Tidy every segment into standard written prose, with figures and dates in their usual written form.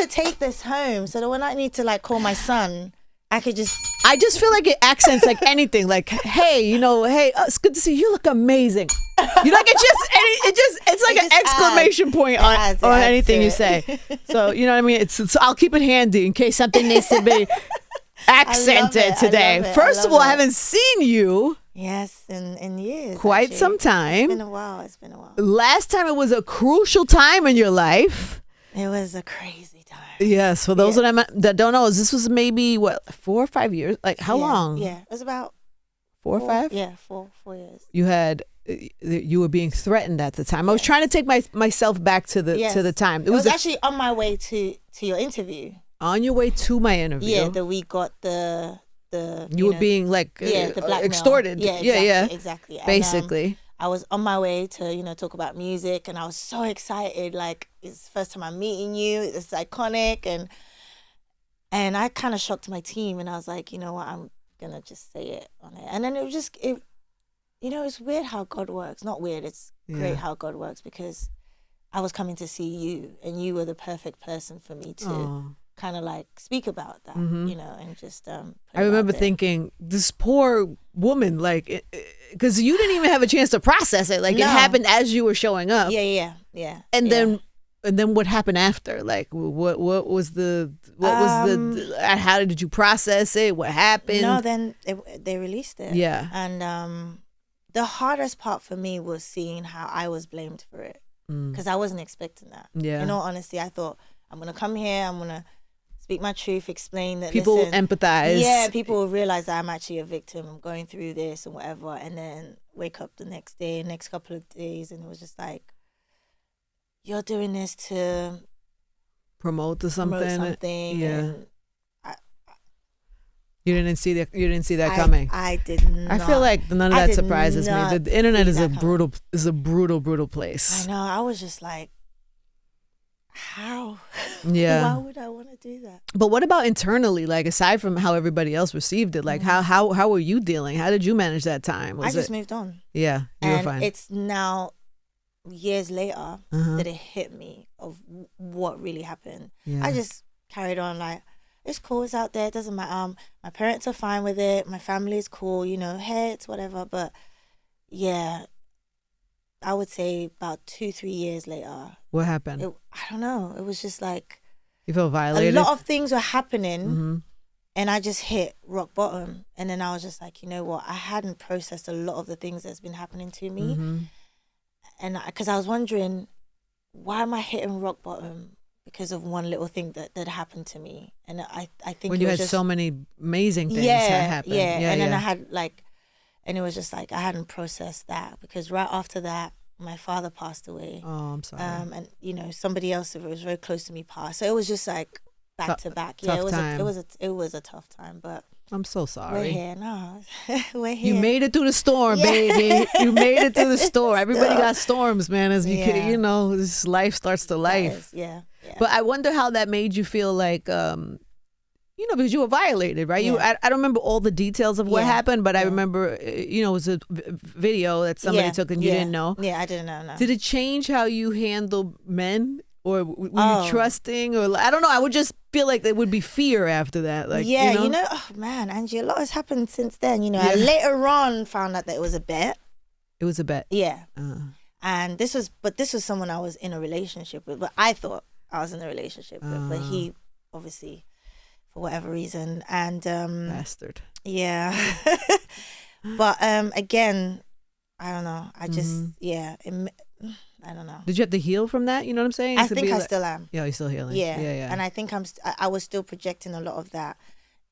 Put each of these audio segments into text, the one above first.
to take this home so that when I need to like call my son, I could just. I just feel like it accents like anything. Like, hey, it's good to see you. You look amazing. You like it's like an exclamation point on anything you say. So you know what I mean. So I'll keep it handy in case something needs to be accented today. First of all, I haven't seen you. Yes, in years. Quite actually. some time. It's been a while. Last time it was a crucial time in your life. It was a crazy time. Yes, for those that don't know, this was maybe 4 or 5 years. Like how long? Yeah, it was about 4 or 5. Yeah, 4 years. You were being threatened at the time. I was trying to take myself back to the time. It was actually on my way to your interview. On your way to my interview. Yeah, that we got the you were being like the blackmail. extorted. Yeah, exactly. And, basically. I was on my way to talk about music, and I was so excited. Like, it's the first time I'm meeting you. It's iconic, and I kind of shocked my team, and I was like, you know what, I'm gonna just say it on it. And then it was just it's weird how God works. Not weird. It's great how God works, because I was coming to see you, and you were the perfect person for me to kind of like speak about that, and just. I remember thinking, this poor woman, like, because you didn't even have a chance to process it. Like, it happened as you were showing up. Yeah. And then what happened after? Like, what was the how did you process it? What happened? No, then they released it. Yeah. And the hardest part for me was seeing how I was blamed for it, because I wasn't expecting that. Yeah. In all honesty, I thought, I'm gonna come here, I'm gonna speak my truth, explain that people empathize. Yeah, people will realize that I'm actually a victim, I'm going through this and whatever, and then wake up the next couple of days, and it was just like, you're doing this to promote something. Yeah. And you didn't see that coming. I did not. I feel like none of that surprises me. The internet is a brutal place. I know. I was just like, how? Yeah. Why would I want to do that? But what about internally? Like, aside from how everybody else received it, like how were you dealing? How did you manage that time? I just moved on. Yeah, you were fine. It's now years later that it hit me of what really happened. Yeah. I just carried on like, it's cool, it's out there, it doesn't matter. My parents are fine with it. My family is cool, hey, it's whatever. But yeah, I would say about 2-3 years later. What happened? I don't know. It was just like, you felt violated? A lot of things were happening, and I just hit rock bottom. And then I was just like, you know what? I hadn't processed a lot of the things that's been happening to me. And because I was wondering, why am I hitting rock bottom? Because of one little thing that happened to me. And I think when you had so many amazing things that happened. And then I had and it was just like, I hadn't processed that, because right after that, my father passed away. Oh, I'm sorry. And somebody else that was very close to me passed. So it was just like back to back. Yeah, it was a tough time, but I'm so sorry. we're here. No, we're here. You made it through the storm, baby. You made it through the storm. Everybody got storms, man. As this life starts to life. Yeah. But I wonder how that made you feel, like, because you were violated, right? Yeah. I don't remember all the details of what happened, but I remember, it was a video that somebody took and you didn't know. Yeah, I didn't know. No. Did it change how you handle men? Or were you trusting? Or I don't know. I would just feel like there would be fear after that. Like, oh man, Angie, a lot has happened since then. I later on found out that it was a bet. It was a bet. Yeah. And this was someone I was in a relationship with, but I thought I was in a relationship with, but he obviously, for whatever reason, and bastard. Yeah. But again, I don't know. I just I don't know. Did you have to heal from that? You know what I'm saying? I think I still am. Yeah, you're still healing. Yeah. Yeah. And I think I was still projecting a lot of that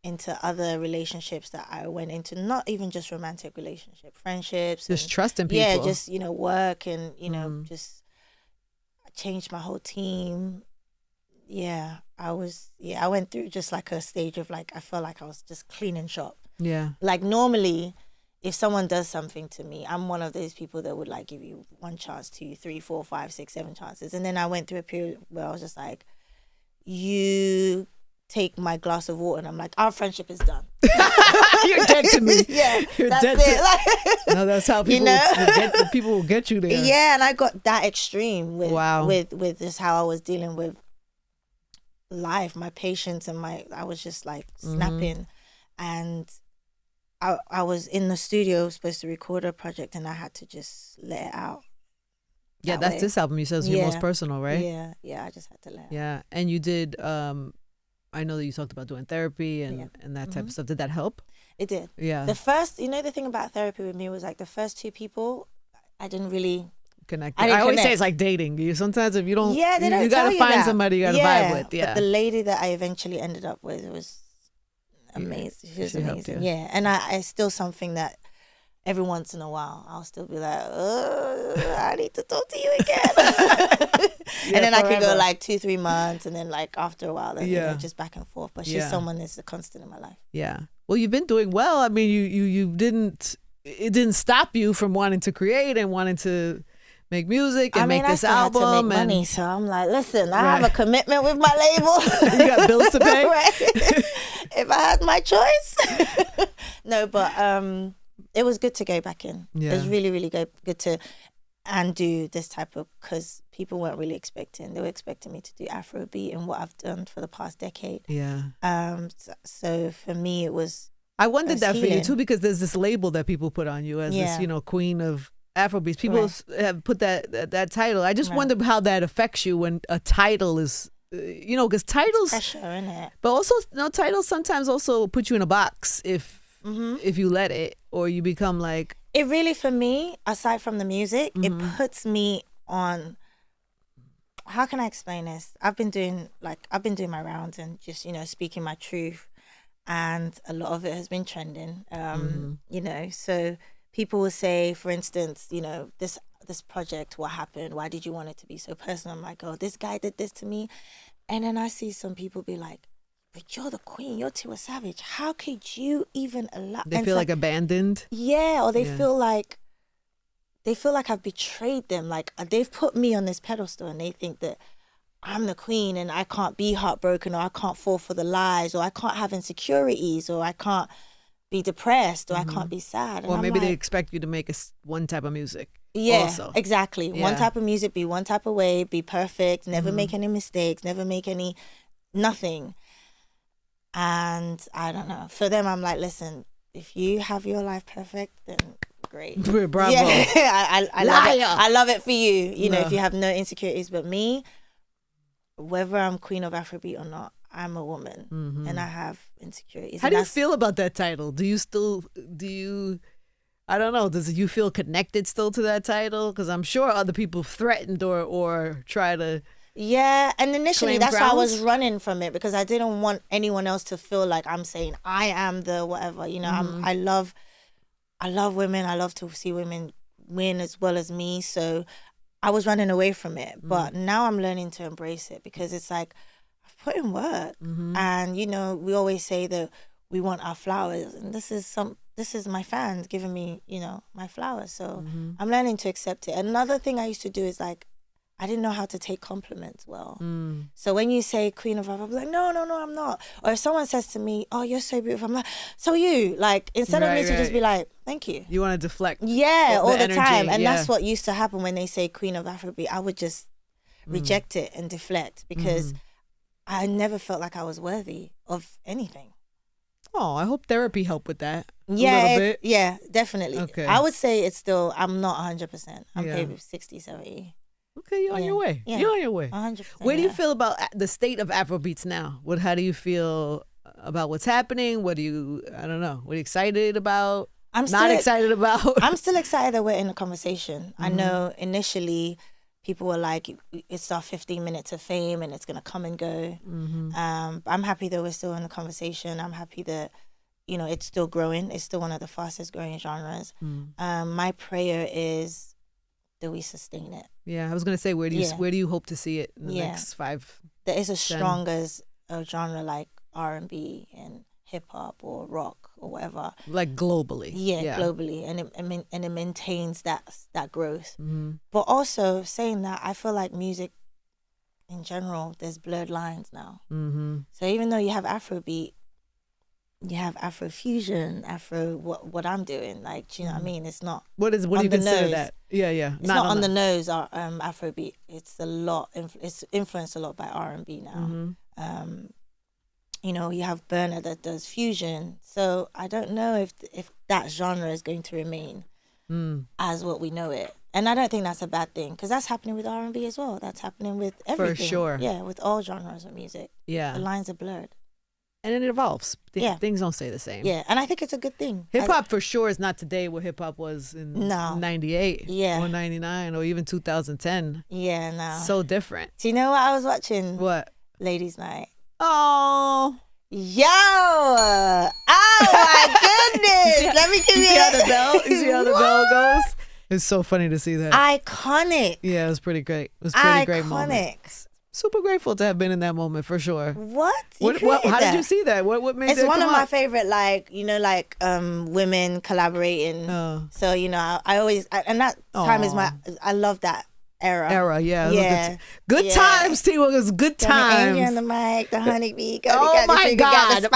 into other relationships that I went into, not even just romantic relationship, friendships. Just trusting people. Yeah, just, work and, just changed my whole team. Yeah, I went through just like a stage of like, I felt like I was just cleaning shop. Yeah. Like normally, if someone does something to me, I'm one of those people that would like give you 1 chance, 2, 3, 4, 5, 6, 7 chances. And then I went through a period where I was just like, you take my glass of water, and I'm like, our friendship is done. You're dead to me. Yeah, you're that's dead it. No, that's how people people will get you there. Yeah, and I got that extreme with this, how I was dealing with life, my patience, and I was just like snapping, and I was in the studio supposed to record a project, and I had to just let it out. Yeah, that's this album you said is your most personal, right? Yeah, I just had to let it out. Yeah, and you did. I know that you talked about doing therapy and that type of stuff. Did that help? It did. Yeah. The first, the thing about therapy with me was like the first 2 people, I didn't really connect. I always say it's like dating. You sometimes if you don't, they don't you gotta find that. somebody you gotta vibe with. Yeah. But the lady that I eventually ended up with was amazing. She was amazing. Yeah, and I still something that every once in a while I'll still be like, I need to talk to you again. And then I could go like 2-3 months, and then like after a while, then, just back and forth. But she's someone that's a constant in my life. Yeah. Well, you've been doing well. I mean, you didn't. It didn't stop you from wanting to create and wanting to make music and make this album. I had to make money, so I'm like, listen, I have a commitment with my label. You got bills to pay. Right? If I had my choice. No, but it was good to go back in. Yeah. It was really, really good to do this type of, because people weren't really expecting. They were expecting me to do Afrobeat and what I've done for the past decade. Yeah. So for me, it was. I wondered that for you too, because there's this label that people put on you as this, queen of Afrobeats. People have put that title. I just wonder how that affects you when a title is, because titles. Pressure, innit? But also, titles sometimes also put you in a box if you let it, or you become like. It really, for me, aside from the music, it puts me on. How can I explain this? I've been doing my rounds and just speaking my truth. And a lot of it has been trending, so people will say, for instance, this project, what happened? Why did you want it to be so personal? I'm like, oh, this guy did this to me. And then I see some people be like, but you're the queen, you're Tiwa Savage. How could you even allow? They feel like abandoned? Yeah, or they feel like I've betrayed them. Like they've put me on this pedestal and they think that I'm the queen and I can't be heartbroken, or I can't fall for the lies, or I can't have insecurities, or I can't be depressed, or I can't be sad. Or maybe they expect you to make one type of music. Yeah, also. Exactly. Yeah. One type of music, be one type of way, be perfect, never make any mistakes, never make nothing. And I don't know. For them, I'm like, listen, if you have your life perfect, then great. Bravo. Yeah, I love it. I love it for you. If you have no insecurities, but me, whether I'm queen of Afrobeat or not, I'm a woman and I have insecurities. How do you feel about that title? I don't know, does you feel connected still to that title? Because I'm sure other people threatened or try to. Yeah, and initially that's why I was running from it, because I didn't want anyone else to feel like I'm saying I am the whatever. I love women. I love to see women win as well as me. So I was running away from it, but now I'm learning to embrace it, because it's like I've put in work, and we always say that we want our flowers, and this is my fans giving me my flowers. So I'm learning to accept it. Another thing I used to do is like I didn't know how to take compliments well. So when you say queen of Afro, I'm like, no, I'm not. Or if someone says to me, oh, you're so beautiful, I'm like, so are you. Like, instead of me to just be like, thank you. You want to deflect. Yeah, all the time. And that's what used to happen when they say queen of Afrobeat. I would just reject it and deflect, because I never felt like I was worthy of anything. Oh, I hope therapy helped with that. Yeah, a little bit. Yeah, definitely. Okay. I would say it's still, I'm not 100%. I'm maybe 60, 70. Okay, you're on your way. Yeah. You're on your way. 100%. Where do you feel about the state of Afrobeats now? How do you feel about what's happening? I don't know. What are you excited about? Excited about? I'm still excited that we're in a conversation. I know initially people were like, it's our 15 minutes of fame and it's going to come and go. I'm happy that we're still in the conversation. I'm happy that, it's still growing. It's still one of the fastest growing genres. My prayer is that we sustain it. Yeah, I was going to say, where do you hope to see it in the next 5? That is as strong as a genre like R&B and hip hop or rock or whatever. Like globally. Yeah, globally, and it maintains that growth. But also saying that, I feel like music in general, there's blurred lines now. So even though you have Afrobeat, you have Afrofusion, what I'm doing, like, do you know what I mean? It's not. What do you consider that? Yeah. It's not on the nose. Afrobeat. It's a lot. It's influenced a lot by R&B now. You know, you have Burner that does fusion. So I don't know if that genre is going to remain as what we know it. And I don't think that's a bad thing, because that's happening with R&B as well. That's happening with everything. For sure. Yeah, with all genres of music. Yeah. The lines are blurred. And it evolves. Yeah. Things don't stay the same. Yeah, and I think it's a good thing. Hip hop for sure is not today what hip hop was in 98 or 99 or even 2010. Yeah, no. So different. Do you know what I was watching? What? Ladies' Night. Oh. Yo! Oh my goodness! Let me give you the bell. You see how the bell goes? It's so funny to see that. Iconic. Yeah, it was pretty great. It was pretty great moment. Super grateful to have been in that moment for sure. What? How did you see that? What made it? It's one of my favorite, women collaborating. Oh. So I always and that time is I love that era. Yeah. Good times, Tiwa. It was good times. Angie on the mic, the honeybee. Oh my God! Stop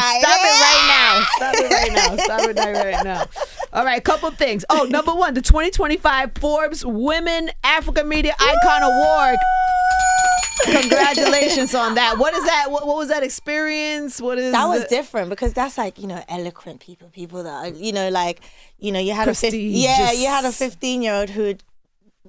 it right now. All right, couple things. Oh, number one, the 2025 Forbes Women African Media Icon Award. Congratulations on that. What is that? What was that experience? That was different, because that's eloquent people that are, you had you had a 15-year-old who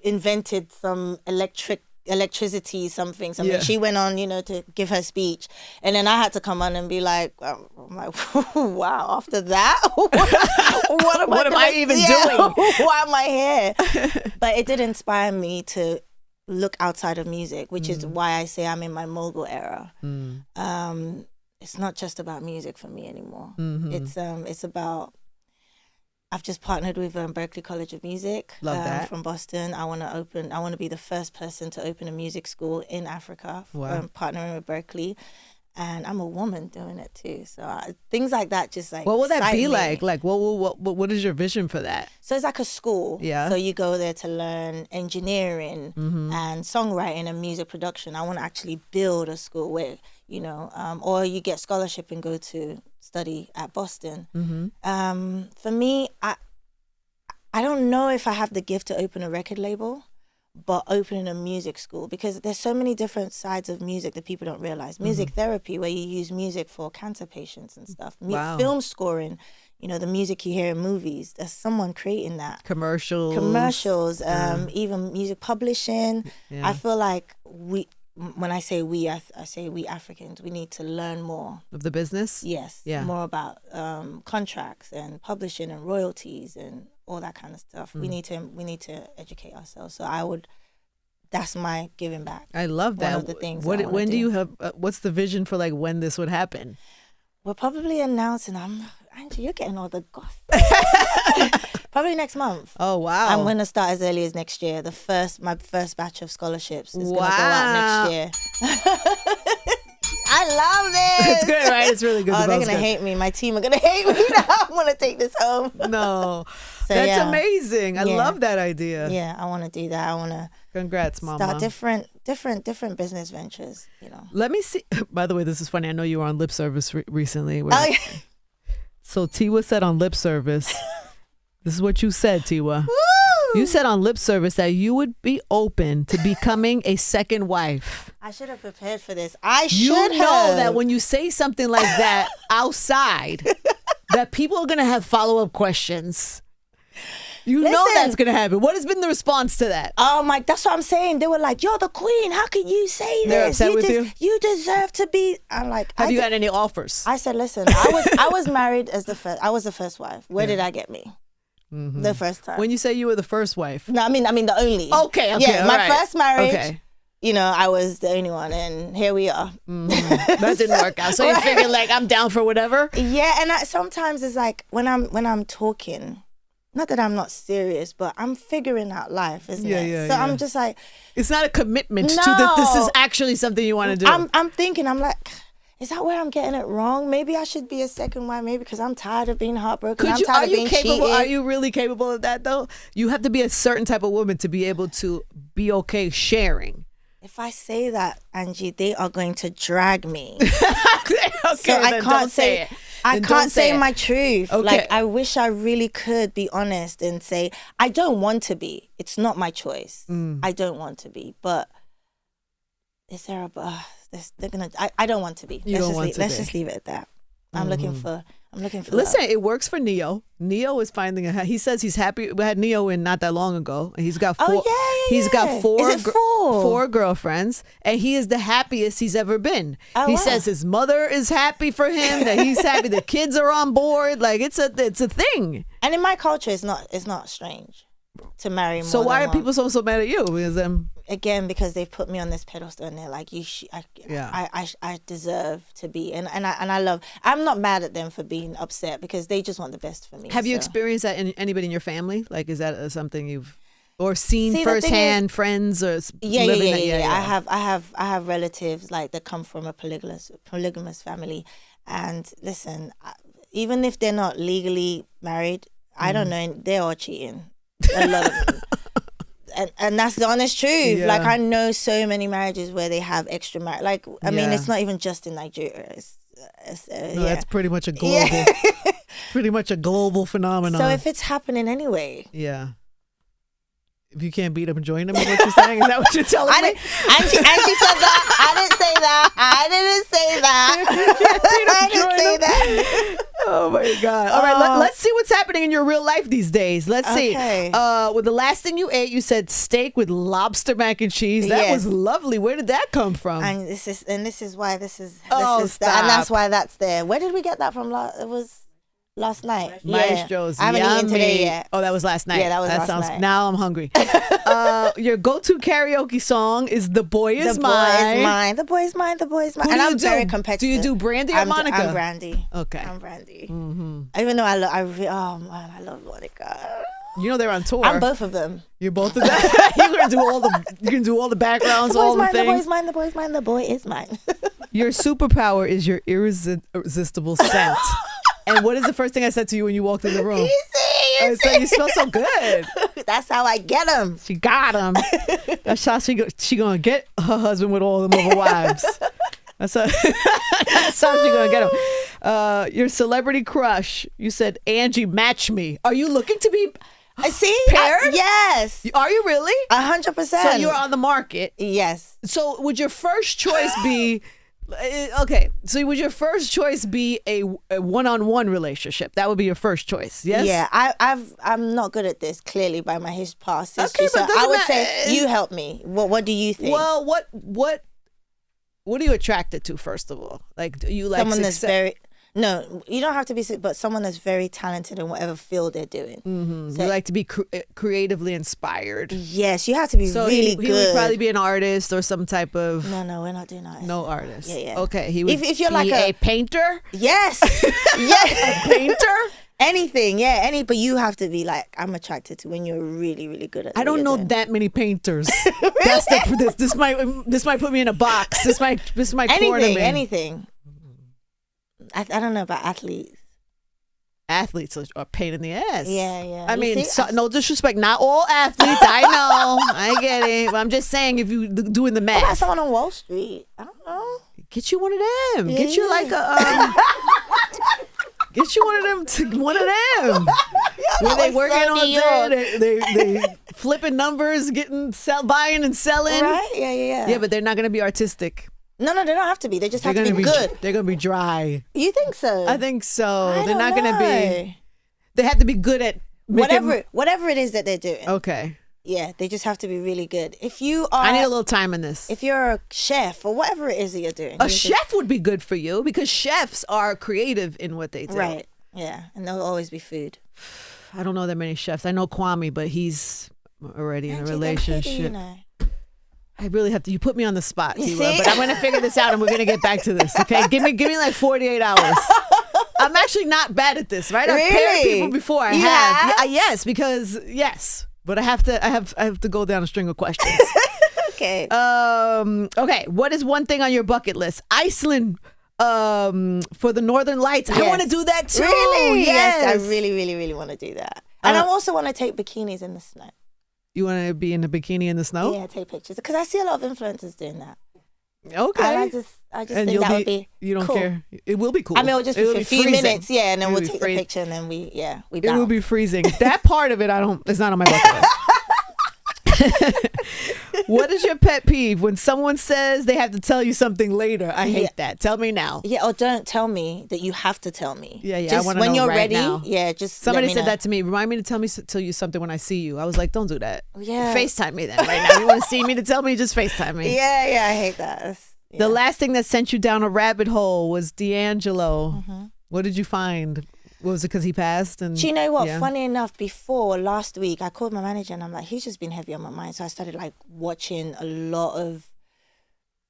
invented some electricity something. Yeah. She went on to give her speech, and then I had to come on and be like, I'm like, wow, after that what am I even doing? Why am I here? But it did inspire me to look outside of music, which is why I say I'm in my Mogul era. It's not just about music for me anymore. It's about, I've just partnered with Berklee College of Music. Love that. From Boston. I want to be the first person to open a music school in Africa. Wow. Partnering with Berklee. And I'm a woman doing it too. So things like that just what will that be me. like? Like what is your vision for that? So it's like a school. Yeah. So you go there to learn engineering and songwriting and music production. I want to actually build a school where, or you get scholarship and go to study at Boston. For me, I don't know if I have the gift to open a record label, but opening a music school, because there's so many different sides of music that people don't realize. Music therapy, where you use music for cancer patients and stuff. Wow. Film scoring, the music you hear in movies. There's someone creating that. Commercials. Even music publishing. Yeah. I feel like when I say we, I say we Africans, we need to learn more. Of the business? Yes. Yeah. More about contracts and publishing and royalties and all that kind of stuff. We need to educate ourselves. So that's my giving back. I love that. One of the things. When do you have? What's the vision for when this would happen? We're probably announcing. Angie, you're getting all the gossip. Probably next month. Oh wow! I'm going to start as early as next year. My first batch of scholarships is going to go out next year. I love this. It's good, right? It's really good. Oh, they're going to hate me. My team are going to hate me now. I'm going to take this home. No. That's amazing. I love that idea. Yeah, I want to do that. I want to Congrats, Mama. Start different business ventures, Let me see. By the way, this is funny. I know you were on Lip Service recently. So Tiwa said on Lip Service, this is what you said, Tiwa. Woo! You said on Lip Service that you would be open to becoming a second wife. I should have prepared for this. You know that when you say something like that outside, that people are going to have follow-up questions. Listen, know that's going to happen. What has been the response to that? Oh my, that's what I'm saying. They were like, "You're the queen. How can you say this? They're upset with you? You deserve to be." I'm like, have you had any offers? I said, listen, I was married as the first. I was the first wife. Where did I get me? The first time. When you say you were the first wife. No, I mean the only. Okay. Yeah, my first marriage. Okay. I was the only one, and here we are. That didn't work out. So you figured I'm down for whatever. Yeah, and sometimes it's like when I'm talking. Not that I'm not serious, but I'm figuring out life, isn't it? Yeah, so I'm just like, it's not a commitment to that. This is actually something you want to do. I'm thinking, I'm like, is that where I'm getting it wrong? Maybe I should be a second wife. Maybe because I'm tired of being heartbroken. I'm tired of being cheated. Are you really capable of that though? You have to be a certain type of woman to be able to be okay sharing. If I say that, Angie, they are going to drag me. Okay, so I can't say it. I can't say my truth. Okay. I wish I really could be honest and say, I don't want to be. It's not my choice. I don't want to be. But is there they're gonna. I don't want to be. Let's just leave it at that. I'm looking for. Listen, love. it works for Neo. Neo is finding he says he's happy. We had Neo in not that long ago, and he's got 4. He's got 4. Is it 4? 4 girlfriends, and he is the happiest he's ever been. He says his mother is happy for him. That he's happy. The kids are on board. Like it's a thing. And in my culture, it's not strange to marry more. So why than are people so mad at you? Because again, because they've put me on this pedestal and they're like, I deserve to be, and I love. I'm not mad at them for being upset because they just want the best for me. Have you experienced that in anybody in your family? Like, is that something you've seen firsthand, friends or living? Yeah. I have relatives like that come from a polygamous family, and listen, even if they're not legally married, I don't know, they're all cheating. A lot of them. And that's the honest truth. Yeah. Like I know so many marriages where they have extra marriage. Like I mean, it's not even just in Nigeria. That's pretty much a global, pretty much a global phenomenon. So if it's happening anyway, if you can't beat them, join them. Is what you're saying? Is that what you're telling me? Angie said that. I didn't say that. I didn't say that. Oh my God! All right, let's see what's happening in your real life these days. Let's see. Well, the last thing you ate, you said steak with lobster mac and cheese. That was lovely. Where did that come from? And this is why this is and that's why that's there. Where did we get that from? It was last night. Maestro's. I haven't eaten today yet. Oh, that was last night. Yeah, that was last night. Now I'm hungry. Your go-to karaoke song is "The Boy Is Mine." The boy is mine. The boy is mine. Who and do I'm you very competitive. Do you do Brandy or Monica? I'm Brandy. Okay. I'm Brandy. Mm-hmm. Even though I love Monica. You know they're on tour. I'm both of them. You're both of them. You're gonna do all the. You can do all the backgrounds, all the things. The boy is mine. The boy is mine. The boy is mine. Your superpower is your irresistible scent. And what is the first thing I said to you when you walked in the room? Easy. So you smell so good. That's how I get them. She got him. That's how she gonna get her husband with all them other wives. That's how she gonna get him. Your celebrity crush. You said Angie, match me. Are you looking to be paired? Yes. Are you really? 100%. So you're on the market. Yes. So would your first choice be? Okay, so would your first choice be a one-on-one relationship? That would be your first choice, yes? Yeah, I'm not good at this, clearly, by my past history. Okay, so I would say you help me. What do you think? Well, what are you attracted to, first of all? Like, do you like someone that's very... No, you don't have to be, but someone that's very talented in whatever field they're doing. Mm-hmm. So you like to be creatively inspired. Yes, you have to be really good. He would probably be an artist or some type of. No, we're not doing that. No artist. Yeah. Okay, he would. If you're be like a painter. Yes. Yes. A painter. Anything, but you have to be like, I'm attracted to when you're really, really good at it. I don't know that many painters. Really? This might put me in a box. This might corner me. Anything. I don't know about athletes. Athletes are a pain in the ass. Yeah. I mean, no disrespect. Not all athletes. I know. I get it. But I'm just saying, if you doing the math. What about someone on Wall Street? I don't know. Get you one of them. Yeah. Get you like a. Get you one of them. Where they working all day. They flipping numbers, buying and selling. Right? Yeah. Yeah, but they're not going to be artistic. No, they don't have to be. They just have to be good. They're going to be dry. You think so? I think so. They're not going to be. They have to be good at whatever it is that they're doing. Okay. Yeah, they just have to be really good. If you are, I need a little time in this. If you're a chef or whatever it is that you're doing, a chef would be good for you because chefs are creative in what they do. Right. Yeah, and there'll always be food. I don't know that many chefs. I know Kwame, but he's already in a relationship. I really have to. You put me on the spot, Tiwa, but I'm going to figure this out, and we're going to get back to this. Okay, give me like 48 hours. I'm actually not bad at this, right? I've paired people before. I have. Yeah, yes, because yes, but I have to go down a string of questions. Okay. Okay. What is one thing on your bucket list? Iceland. For the Northern Lights. Yes. I want to do that too. Really? Yes. I really, really, really want to do that. And I also want to take bikinis in the snow. You want to be in a bikini in the snow? Yeah, take pictures. Because I see a lot of influencers doing that. Okay. And I just think that would be You don't cool. care? It will be cool. I mean, it'll just be for a few minutes. Yeah, and then we'll take the picture and then we bounce. It will be freezing. That part of it, it's not on my bucket list. What is your pet peeve? When someone says they have to tell you something later. I hate that. Tell me now. Yeah, or don't tell me that you have to tell me. Yeah, just I want to know when you're right ready. now. Yeah, just somebody let me said know. that to me. Remind me to tell you something when I see you. I was like, don't do that. Yeah, FaceTime me then right now. You want to see me to tell me? Just FaceTime me. Yeah, I hate that. The last thing that sent you down a rabbit hole was D'Angelo. Mm-hmm. What did you find? Was it because he passed? And do you know what? Funny enough, before last week, I called my manager and I'm like, he's just been heavy on my mind. So I started like watching a lot of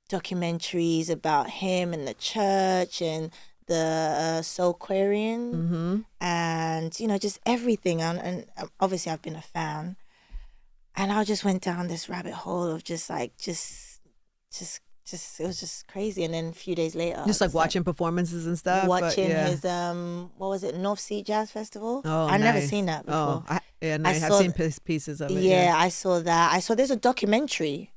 documentaries about him and the church and the Soulquarian and, you know, just everything. And obviously I've been a fan. And I just went down this rabbit hole of just it was just crazy. And then a few days later, just like watching performances and stuff. Watching his what was it, North Sea Jazz Festival? Oh, I've never nice. seen that before. Oh, I've seen pieces of it. Yeah, I saw that. I saw there's a documentary.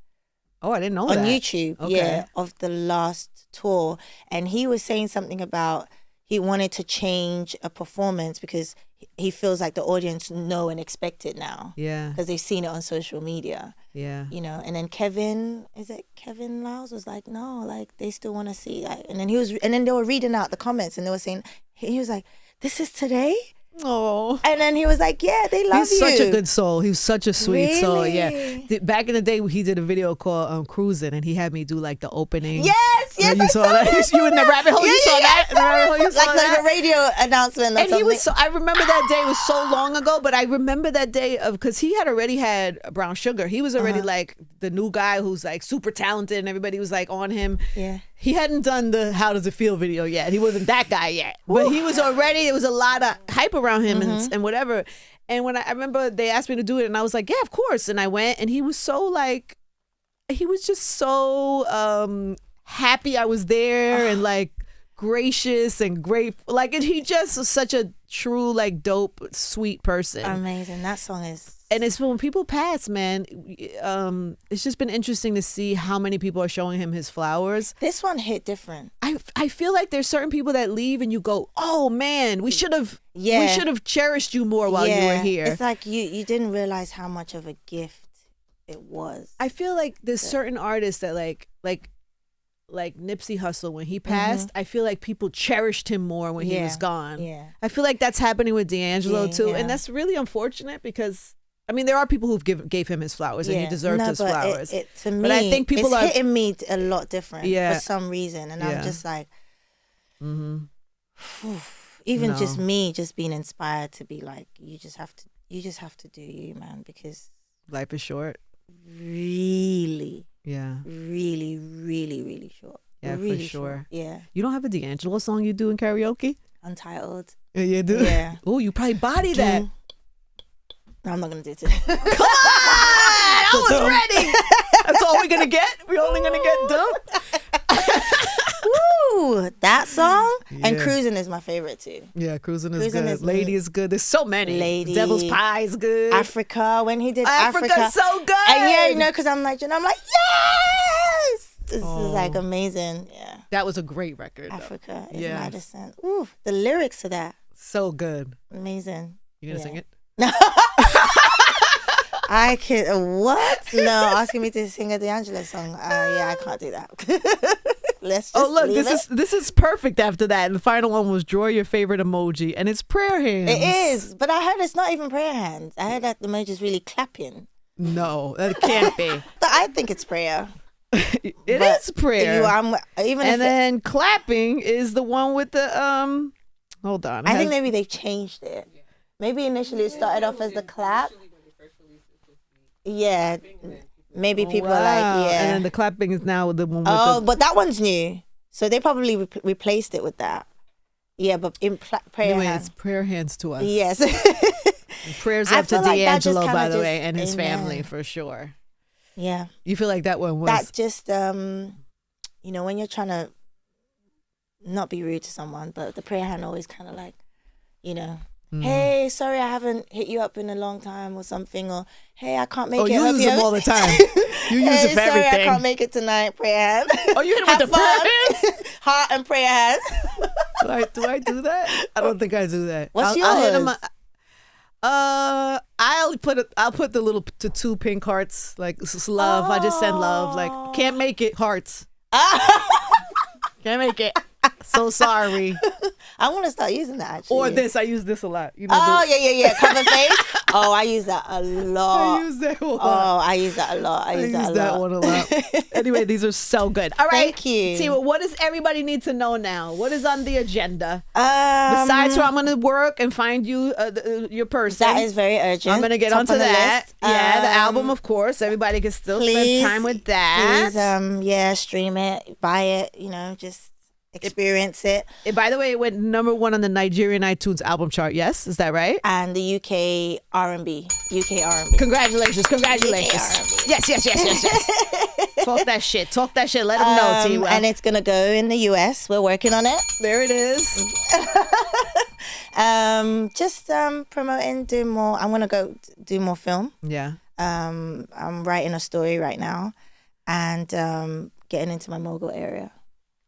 Oh, I didn't know on that. YouTube. Okay. Yeah, of the last tour, and he was saying something about he wanted to change a performance because he feels like the audience know and expect it now. Yeah. Because they've seen it on social media. Yeah. You know, and then Kevin Lyles was like, no, like they still want to see. And then they were reading out the comments and they were saying, he was like, this is today? Oh. And then he was like, yeah, they love He's you. such a good soul. He was such a sweet soul. Really? Yeah. Back in the day, he did a video called Cruising, and he had me do like the opening. Yes, you I saw that. You in the rabbit hole? You saw that? In the rabbit hole, you saw like that? the radio announcement or And something. he was I remember that day. It was so long ago, but I remember that day because he had already had Brown Sugar. He was already like the new guy who's like super talented and everybody was like on him. Yeah. He hadn't done the How Does It Feel video yet. He wasn't that guy yet. But he was already, there was a lot of hype around him and whatever. And when I remember they asked me to do it and I was like, yeah, of course. And I went and he was so like, he was just so happy I was there and like gracious and grateful. Like, and he just was such a true, like dope, sweet person. Amazing. That song is... And it's when people pass, man, it's just been interesting to see how many people are showing him his flowers. This one hit different. I feel like there's certain people that leave and you go, oh man, we should have cherished you more while you were here. It's like you didn't realize how much of a gift it was. I feel like there's certain artists that like Nipsey Hussle, when he passed, I feel like people cherished him more when he was gone. Yeah. I feel like that's happening with D'Angelo too. And that's really unfortunate because I mean, there are people who gave him his flowers and he deserved his flowers. To me, but I think people it's hitting me a lot different for some reason. And I'm just like, even just me just being inspired to be like, you just have to do you, man, because life is short. Really. Yeah. Really, really, really short. Yeah, really for sure. Short. Yeah. You don't have a D'Angelo song you do in karaoke? Untitled. Yeah, you do? Yeah. Oh, you probably body that. No, I'm not going to do it today. Come on! I was ready. That's all we're going to get? We're only going to get dumb? Woo! That song? Yeah. And Cruising is my favorite too. Yeah, Cruising is good. Lady is good. There's so many. Lady. Devil's Pie is good. Africa, when he did Africa's so good. And yeah, you know, because I'm like, yes! This is like amazing. Yeah. That was a great record. Africa is my descent. Ooh, the lyrics to that. So good. Amazing. You gonna sing it? No. I can what? No, asking me to sing a D'Angelo song. I can't do that. Let's just this is perfect after that. And the final one was draw your favorite emoji, and it's prayer hands. It is, but I heard it's not even prayer hands. I heard that the emoji is really clapping. No, that can't be. But I think it's prayer. It is prayer. Then clapping is the one with the Hold on. I think maybe they changed it. Maybe initially it started off as the clap. Yeah. Maybe people are like, yeah. And then the clapping is now the one with but that one's new. So they probably replaced it with that. Yeah, but in prayer hands. It's prayer hands to us. Yes. Prayers up to D'Angelo, by the way, and his family, for sure. Yeah. You feel like that one was... That just, you know, when you're trying to not be rude to someone, but the prayer hand always kind of like, you know... Hey, sorry, I haven't hit you up in a long time or something. Or, hey, I can't make it. You use them all the time. You use it for sorry, everything. I can't make it tonight. Prayer hand. Oh, you hit it with the prayer hands? Heart and prayer hand. Do I do that? I don't think I do that. What's yours? I'll put the two pink hearts. Like, this is love. I just send love. Like, can't make it, hearts. Can't make it. So sorry. I'm gonna start using that actually. Or this. I use this a lot. You know, yeah. Cover face. Oh, I use that a lot. I use that one. I use that a lot. I use that one a lot. Anyway, these are so good. All right. Thank you. Tiwa, what does everybody need to know now? What is on the agenda? Besides where I'm going to work and find you your person. That is very urgent. I'm going to get onto that. Yeah, the album, of course. Everybody can still spend time with that. Please, stream it, buy it, just experience it. By the way, it went #1 on the Nigerian iTunes album chart. Yes, is that right? And the UK R&B. Congratulations. UK R&B. Yes. Talk that shit. Let them know, Tiwa. And it's gonna go in the US. We're working on it. There it is. Just promoting, doing more. I'm gonna go do more film. Yeah. I'm writing a story right now, and getting into my Mogul area.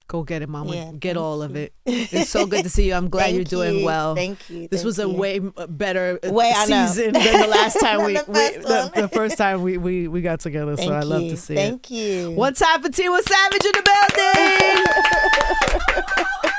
Go get it, Mama. Yeah, get all of it. It's so good to see you. I'm glad you're doing well. Thank you. This was a way better season than the last time the first time we got together. So I love to see it. Thank you. One time for Tiwa Savage in the building.